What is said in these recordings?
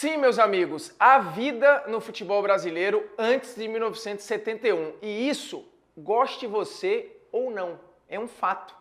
Sim, meus amigos, há vida no futebol brasileiro antes de 1971. E isso, goste você ou não, é um fato.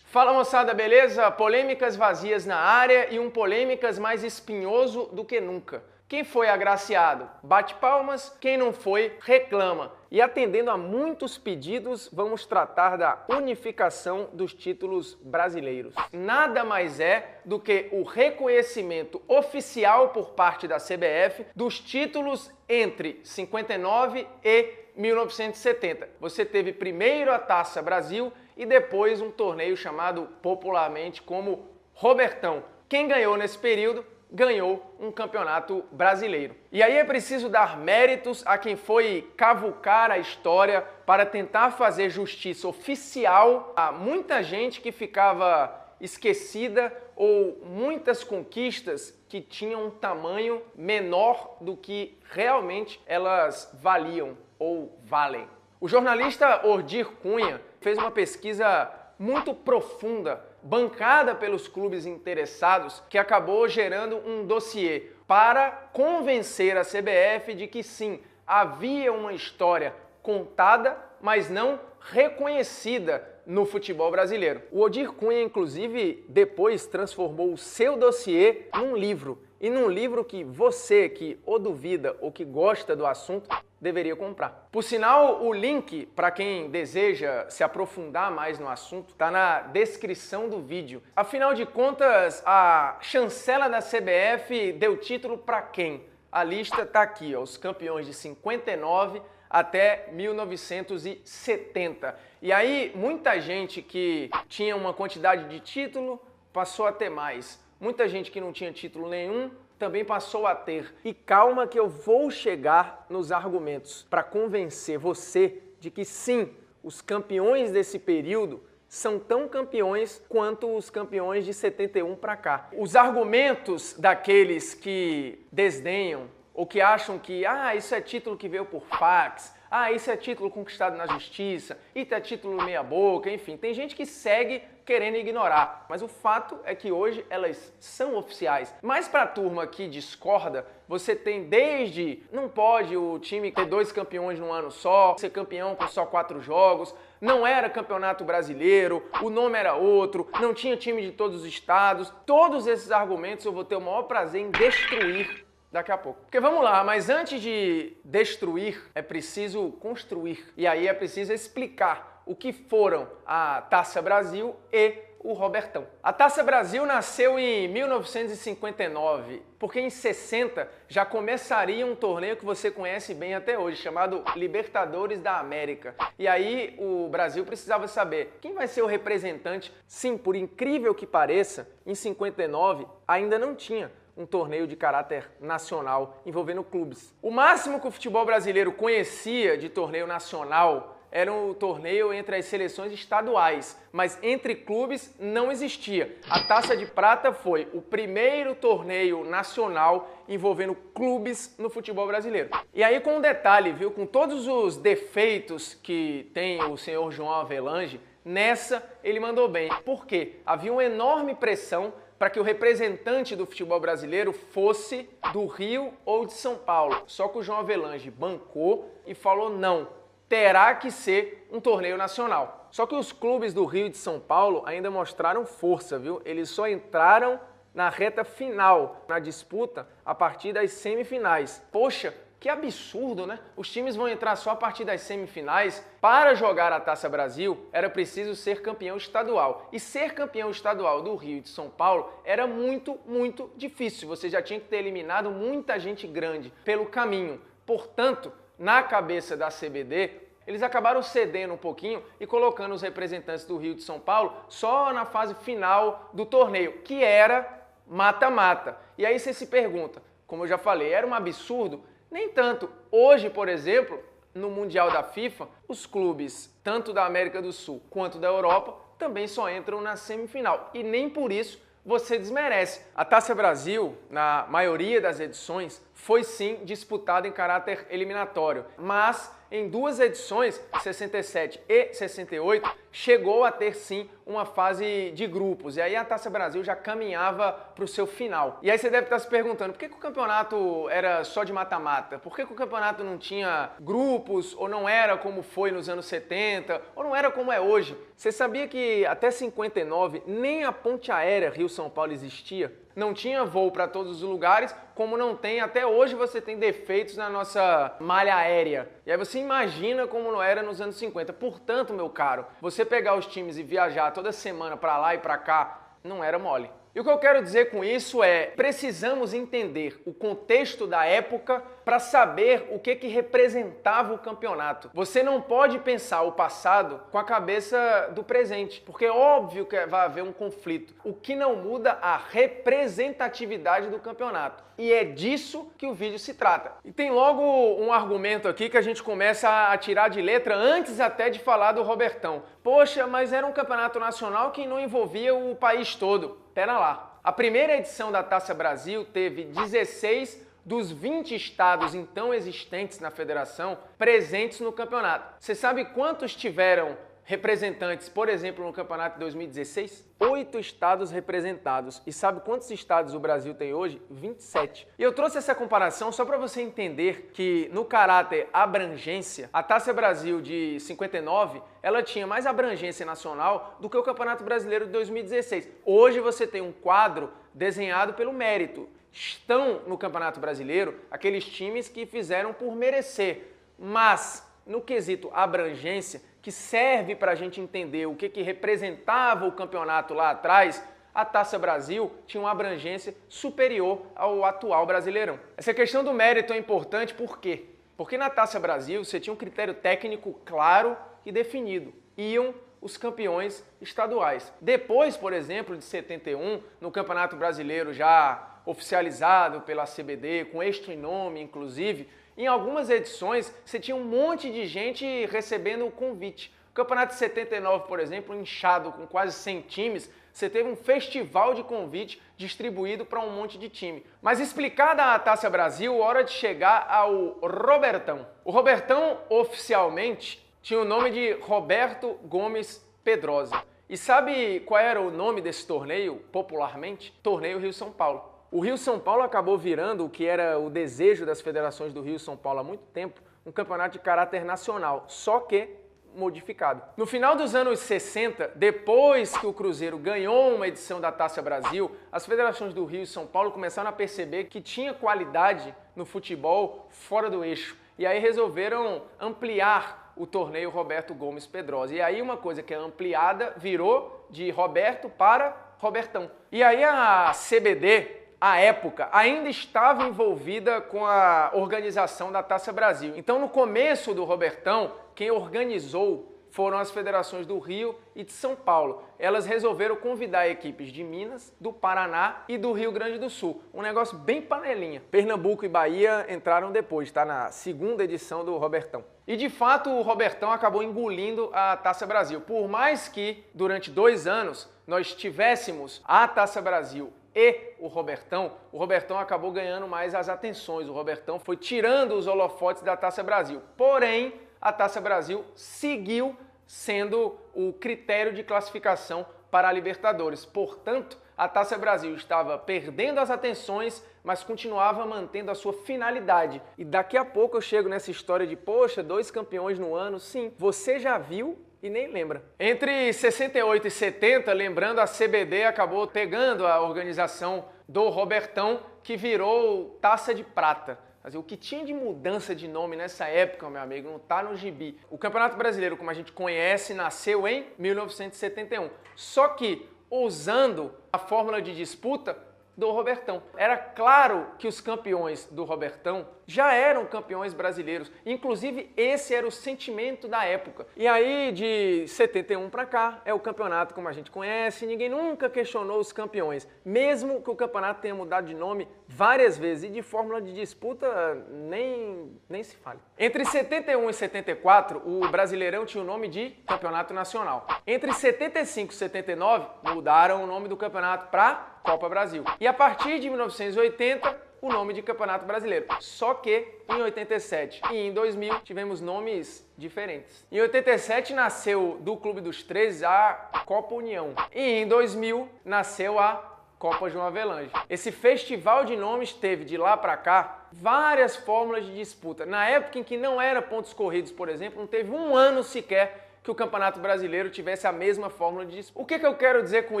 Fala moçada, beleza? Polêmicas vazias na área e um polêmicas mais espinhoso do que nunca. Quem foi agraciado, bate palmas, quem não foi, reclama. E atendendo a muitos pedidos, vamos tratar da unificação dos títulos brasileiros. Nada mais é do que o reconhecimento oficial por parte da CBF dos títulos entre 59 e 1970. Você teve primeiro a Taça Brasil e depois um torneio chamado popularmente como Robertão. Quem ganhou nesse período ganhou um campeonato brasileiro. E aí é preciso dar méritos a quem foi cavucar a história para tentar fazer justiça oficial a muita gente que ficava esquecida ou muitas conquistas que tinham um tamanho menor do que realmente elas valiam ou valem. O jornalista Ordir Cunha fez uma pesquisa muito profunda, bancada pelos clubes interessados, que acabou gerando um dossiê para convencer a CBF de que sim, havia uma história contada, mas não reconhecida no futebol brasileiro. O Ordir Cunha, inclusive, depois transformou o seu dossiê num livro. E num livro que você que ou duvida ou que gosta do assunto deveria comprar. Por sinal, o link para quem deseja se aprofundar mais no assunto está na descrição do vídeo. Afinal de contas, a chancela da CBF deu título para quem? A lista está aqui, ó, os campeões de 59 até 1970. E aí, muita gente que tinha uma quantidade de título passou a ter mais. Muita gente que não tinha título nenhum também passou a ter. E calma que eu vou chegar nos argumentos para convencer você de que sim, os campeões desse período são tão campeões quanto os campeões de 71 para cá. Os argumentos daqueles que desdenham ou que acham que isso é título que veio por fax, isso é título conquistado na justiça, isso é título meia boca, enfim, tem gente que segue querendo ignorar, mas o fato é que hoje elas são oficiais. Mas para a turma que discorda, você tem desde, não pode o time ter 2 campeões num ano só, ser campeão com só 4 jogos, não era campeonato brasileiro, o nome era outro, não tinha time de todos os estados, todos esses argumentos eu vou ter o maior prazer em destruir daqui a pouco. Porque vamos lá, mas antes de destruir, é preciso construir. E aí é preciso explicar o que foram a Taça Brasil e o Robertão. A Taça Brasil nasceu em 1959, porque em 60 já começaria um torneio que você conhece bem até hoje, chamado Libertadores da América. E aí o Brasil precisava saber quem vai ser o representante. Sim, por incrível que pareça, em 59 ainda não tinha um torneio de caráter nacional envolvendo clubes. O máximo que o futebol brasileiro conhecia de torneio nacional era um torneio entre as seleções estaduais, mas entre clubes não existia. A Taça de Prata foi o primeiro torneio nacional envolvendo clubes no futebol brasileiro. E aí com um detalhe, viu, com todos os defeitos que tem o senhor João Avelange, nessa ele mandou bem. Por quê? Havia uma enorme pressão para que o representante do futebol brasileiro fosse do Rio ou de São Paulo. Só que o João Avelange bancou e falou não, terá que ser um torneio nacional. Só que os clubes do Rio e de São Paulo ainda mostraram força, viu? Eles só entraram na reta final, na disputa, a partir das semifinais. Poxa, que absurdo, né? Os times vão entrar só a partir das semifinais. Para jogar a Taça Brasil, era preciso ser campeão estadual. E ser campeão estadual do Rio e de São Paulo era muito, muito difícil. Você já tinha que ter eliminado muita gente grande pelo caminho. Portanto, na cabeça da CBD, eles acabaram cedendo um pouquinho e colocando os representantes do Rio e de São Paulo só na fase final do torneio, que era mata-mata. E aí você se pergunta, como eu já falei, era um absurdo? Nem tanto. Hoje, por exemplo, no Mundial da FIFA, os clubes, tanto da América do Sul quanto da Europa, também só entram na semifinal. E nem por isso você desmerece. A Taça Brasil, na maioria das edições, foi sim disputado em caráter eliminatório, mas em duas edições, 67 e 68, chegou a ter sim uma fase de grupos. E aí a Taça Brasil já caminhava para o seu final. E aí você deve estar se perguntando, por que o campeonato era só de mata-mata? Por que o campeonato não tinha grupos, ou não era como foi nos anos 70, ou não era como é hoje? Você sabia que até 59 nem a ponte aérea Rio-São Paulo existia? Não tinha voo para todos os lugares, como não tem, até hoje você tem defeitos na nossa malha aérea. E aí você imagina como não era nos anos 50. Portanto, meu caro, você pegar os times e viajar toda semana para lá e para cá, não era mole. E o que eu quero dizer com isso é, precisamos entender o contexto da época para saber o que representava o campeonato. Você não pode pensar o passado com a cabeça do presente, porque é óbvio que vai haver um conflito. O que não muda a representatividade do campeonato. E é disso que o vídeo se trata. E tem logo um argumento aqui que a gente começa a tirar de letra antes até de falar do Robertão. Poxa, mas era um campeonato nacional que não envolvia o país todo. Pera lá. A primeira edição da Taça Brasil teve 16 dos 20 estados então existentes na federação presentes no campeonato. Você sabe quantos tiveram representantes, por exemplo, no campeonato de 2016? 8 estados representados. E sabe quantos estados o Brasil tem hoje? 27. E eu trouxe essa comparação só para você entender que no caráter abrangência, a Taça Brasil de 59, ela tinha mais abrangência nacional do que o Campeonato Brasileiro de 2016. Hoje você tem um quadro desenhado pelo mérito. Estão no Campeonato Brasileiro aqueles times que fizeram por merecer, mas no quesito abrangência, que serve para a gente entender o que representava o campeonato lá atrás, a Taça Brasil tinha uma abrangência superior ao atual Brasileirão. Essa questão do mérito é importante por quê? Porque na Taça Brasil você tinha um critério técnico claro e definido. Iam os campeões estaduais. Depois, por exemplo, de 71, no Campeonato Brasileiro já oficializado pela CBD, com este nome inclusive, em algumas edições você tinha um monte de gente recebendo o convite. O Campeonato de 79, por exemplo, inchado com quase 100 times, você teve um festival de convite distribuído para um monte de time. Mas explicada a Taça Brasil, hora de chegar ao Robertão. O Robertão, oficialmente, tinha o nome de Roberto Gomes Pedrosa. E sabe qual era o nome desse torneio, popularmente? Torneio Rio-São Paulo. O Rio-São Paulo acabou virando o que era o desejo das federações do Rio-São Paulo há muito tempo, um campeonato de caráter nacional, só que modificado. No final dos anos 60, depois que o Cruzeiro ganhou uma edição da Taça Brasil, as federações do Rio e São Paulo começaram a perceber que tinha qualidade no futebol fora do eixo. E aí resolveram ampliar o torneio Roberto Gomes Pedrosa. E aí uma coisa que é ampliada virou de Roberto para Robertão. E aí a CBD, à época, ainda estava envolvida com a organização da Taça Brasil. Então, no começo do Robertão, quem organizou foram as federações do Rio e de São Paulo. Elas resolveram convidar equipes de Minas, do Paraná e do Rio Grande do Sul. Um negócio bem panelinha. Pernambuco e Bahia entraram depois, tá? Na segunda edição do Robertão. E de fato o Robertão acabou engolindo a Taça Brasil. Por mais que durante 2 anos nós tivéssemos a Taça Brasil e o Robertão acabou ganhando mais as atenções. O Robertão foi tirando os holofotes da Taça Brasil. Porém, a Taça Brasil seguiu sendo o critério de classificação para a Libertadores. Portanto, a Taça Brasil estava perdendo as atenções, mas continuava mantendo a sua finalidade. E daqui a pouco eu chego nessa história de, poxa, 2 campeões no ano. Sim, você já viu e nem lembra. Entre 68 e 70, lembrando, a CBD acabou pegando a organização do Robertão, que virou Taça de Prata. Mas o que tinha de mudança de nome nessa época, meu amigo, não tá no gibi. O Campeonato Brasileiro, como a gente conhece, nasceu em 1971. Só que usando a fórmula de disputa do Robertão. Era claro que os campeões do Robertão já eram campeões brasileiros. Inclusive, esse era o sentimento da época. E aí, de 71 para cá, é o campeonato como a gente conhece. Ninguém nunca questionou os campeões. Mesmo que o campeonato tenha mudado de nome várias vezes. E de fórmula de disputa, nem se fale. Entre 71 e 74, o Brasileirão tinha o nome de Campeonato Nacional. Entre 75 e 79, mudaram o nome do campeonato para Copa Brasil. E a partir de 1980, o nome de Campeonato Brasileiro. Só que em 87 e em 2000 tivemos nomes diferentes. Em 87 nasceu do Clube dos 13 a Copa União. E em 2000 nasceu a Copa João Avelange. Esse festival de nomes teve de lá para cá várias fórmulas de disputa. Na época em que não era pontos corridos, por exemplo, não teve um ano sequer que o Campeonato Brasileiro tivesse a mesma fórmula de disputa. O que eu quero dizer com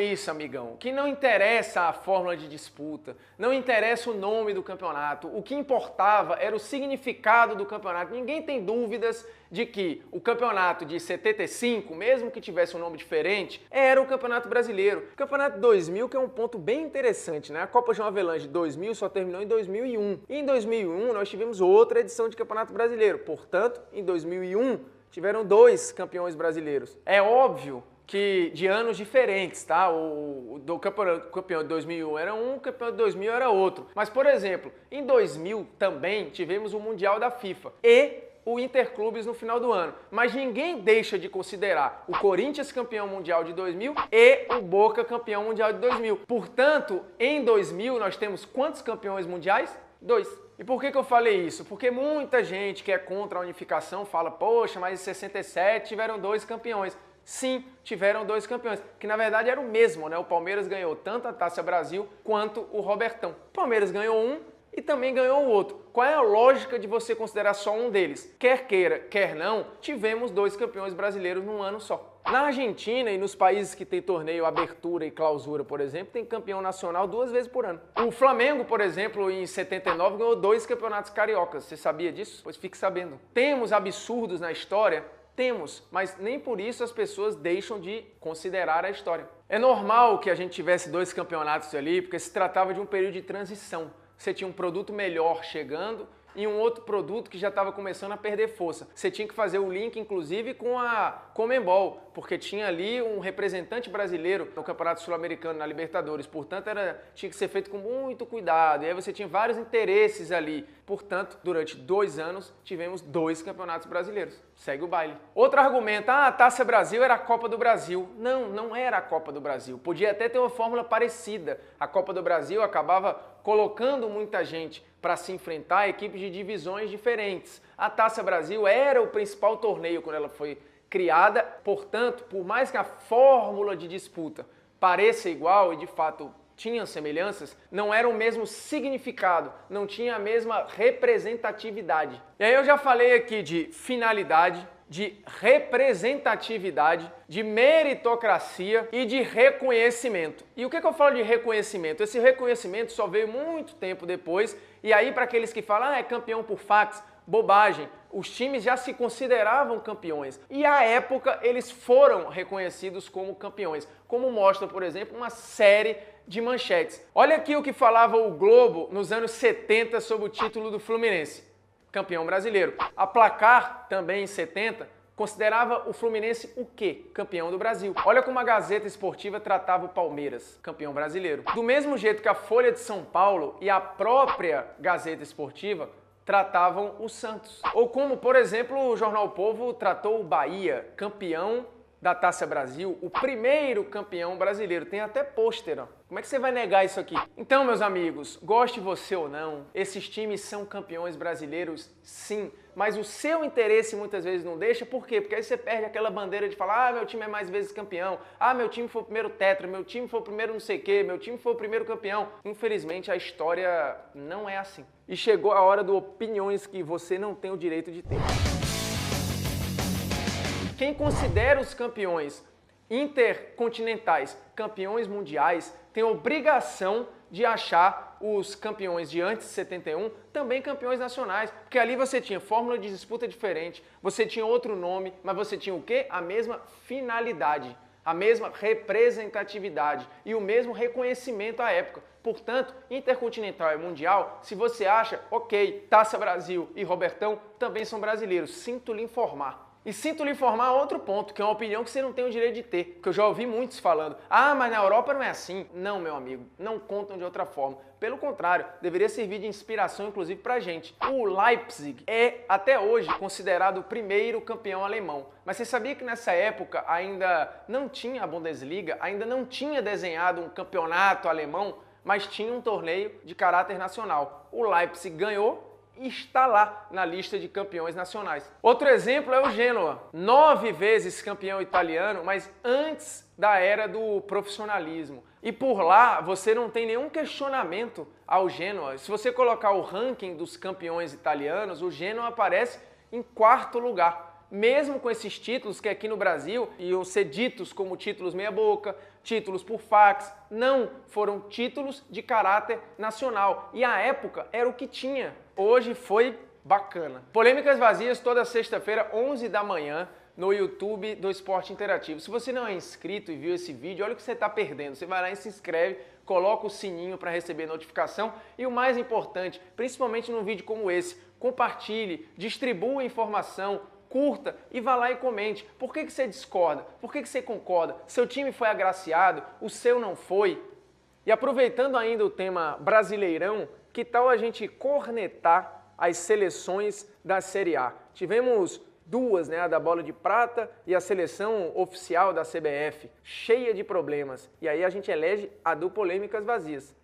isso, amigão? Que não interessa a fórmula de disputa, não interessa o nome do campeonato. O que importava era o significado do campeonato. Ninguém tem dúvidas de que o campeonato de 75, mesmo que tivesse um nome diferente, era o Campeonato Brasileiro. O Campeonato 2000, que é um ponto bem interessante, né? A Copa João Avelange 2000 só terminou em 2001. E em 2001 nós tivemos outra edição de Campeonato Brasileiro. Portanto, em 2001 tiveram 2 campeões brasileiros. É óbvio que de anos diferentes, tá? O campeão de 2001 era um, o campeão de 2000 era outro. Mas, por exemplo, em 2000 também tivemos o Mundial da FIFA e o Interclubes no final do ano. Mas ninguém deixa de considerar o Corinthians campeão mundial de 2000 e o Boca campeão mundial de 2000. Portanto, em 2000 nós temos quantos campeões mundiais? 2. E por que eu falei isso? Porque muita gente que é contra a unificação fala, poxa, mas em 67 tiveram 2 campeões. Sim, tiveram 2 campeões, que na verdade era o mesmo, né? O Palmeiras ganhou tanto a Taça Brasil quanto o Robertão. O Palmeiras ganhou um e também ganhou o outro. Qual é a lógica de você considerar só um deles? Quer queira, quer não, tivemos 2 campeões brasileiros num ano só. Na Argentina e nos países que tem torneio abertura e clausura, por exemplo, tem campeão nacional 2 vezes por ano. O Flamengo, por exemplo, em 79 ganhou 2 campeonatos cariocas. Você sabia disso? Pois fique sabendo. Temos absurdos na história? Temos, mas nem por isso as pessoas deixam de considerar a história. É normal que a gente tivesse 2 campeonatos ali, porque se tratava de um período de transição. Você tinha um produto melhor chegando e um outro produto que já estava começando a perder força. Você tinha que fazer o link, inclusive, com a Conmebol, porque tinha ali um representante brasileiro no Campeonato Sul-Americano, na Libertadores. Portanto, tinha que ser feito com muito cuidado. E aí você tinha vários interesses ali. Portanto, durante 2 anos, tivemos 2 campeonatos brasileiros. Segue o baile. Outro argumento, a Taça Brasil era a Copa do Brasil. Não, não era a Copa do Brasil. Podia até ter uma fórmula parecida. A Copa do Brasil acabava colocando muita gente para se enfrentar equipes de divisões diferentes. A Taça Brasil era o principal torneio quando ela foi criada, portanto, por mais que a fórmula de disputa pareça igual e de fato tinha semelhanças, não era o mesmo significado, não tinha a mesma representatividade. E aí eu já falei aqui de finalidade, de representatividade, de meritocracia e de reconhecimento. E o que eu falo de reconhecimento? Esse reconhecimento só veio muito tempo depois, e aí para aqueles que falam, é campeão por fax, bobagem. Os times já se consideravam campeões e à época eles foram reconhecidos como campeões, como mostra, por exemplo, uma série de manchetes. Olha aqui o que falava o Globo nos anos 70 sobre o título do Fluminense, campeão brasileiro. A Placar, também em 70, considerava o Fluminense o quê? Campeão do Brasil. Olha como a Gazeta Esportiva tratava o Palmeiras, campeão brasileiro. Do mesmo jeito que a Folha de São Paulo e a própria Gazeta Esportiva tratavam o Santos. Ou como, por exemplo, o Jornal O Povo tratou o Bahia, campeão da Taça Brasil, o primeiro campeão brasileiro. Tem até pôster, ó. Como é que você vai negar isso aqui? Então, meus amigos, goste você ou não, esses times são campeões brasileiros, sim. Mas o seu interesse muitas vezes não deixa. Por quê? Porque aí você perde aquela bandeira de falar, meu time é mais vezes campeão, meu time foi o primeiro tetra, meu time foi o primeiro não sei o quê, meu time foi o primeiro campeão. Infelizmente, a história não é assim. E chegou a hora do opiniões que você não tem o direito de ter. Quem considera os campeões intercontinentais campeões mundiais tem obrigação de achar os campeões de antes de 71 também campeões nacionais, porque ali você tinha fórmula de disputa diferente, você tinha outro nome, mas você tinha o quê? A mesma finalidade, a mesma representatividade e o mesmo reconhecimento à época. Portanto, intercontinental e mundial, se você acha, ok, Taça Brasil e Robertão também são brasileiros, sinto lhe informar. E sinto lhe informar outro ponto, que é uma opinião que você não tem o direito de ter, que eu já ouvi muitos falando, ah, mas na Europa não é assim. Não, meu amigo, não contam de outra forma. Pelo contrário, deveria servir de inspiração, inclusive, pra gente. O Leipzig é, até hoje, considerado o primeiro campeão alemão. Mas você sabia que nessa época ainda não tinha a Bundesliga, ainda não tinha desenhado um campeonato alemão, mas tinha um torneio de caráter nacional. O Leipzig ganhou e está lá na lista de campeões nacionais. Outro exemplo é o Genoa, 9 vezes campeão italiano, mas antes da era do profissionalismo. E por lá você não tem nenhum questionamento ao Genoa. Se você colocar o ranking dos campeões italianos, o Genoa aparece em 4º lugar. Mesmo com esses títulos que aqui no Brasil iam ser ditos como títulos meia-boca, títulos por fax, não, foram títulos de caráter nacional. E a época era o que tinha. Hoje foi bacana. Polêmicas Vazias toda sexta-feira, 11 da manhã, no YouTube do Esporte Interativo. Se você não é inscrito e viu esse vídeo, olha o que você está perdendo. Você vai lá e se inscreve, coloca o sininho para receber notificação e o mais importante, principalmente num vídeo como esse, compartilhe, distribua informação, curta e vá lá e comente. Por que você discorda? Por que você concorda? Seu time foi agraciado? O seu não foi? E aproveitando ainda o tema Brasileirão, que tal a gente cornetar as seleções da Série A? Tivemos 2, né, a da Bola de Prata e a seleção oficial da CBF, cheia de problemas. E aí a gente elege a do Polêmicas Vazias.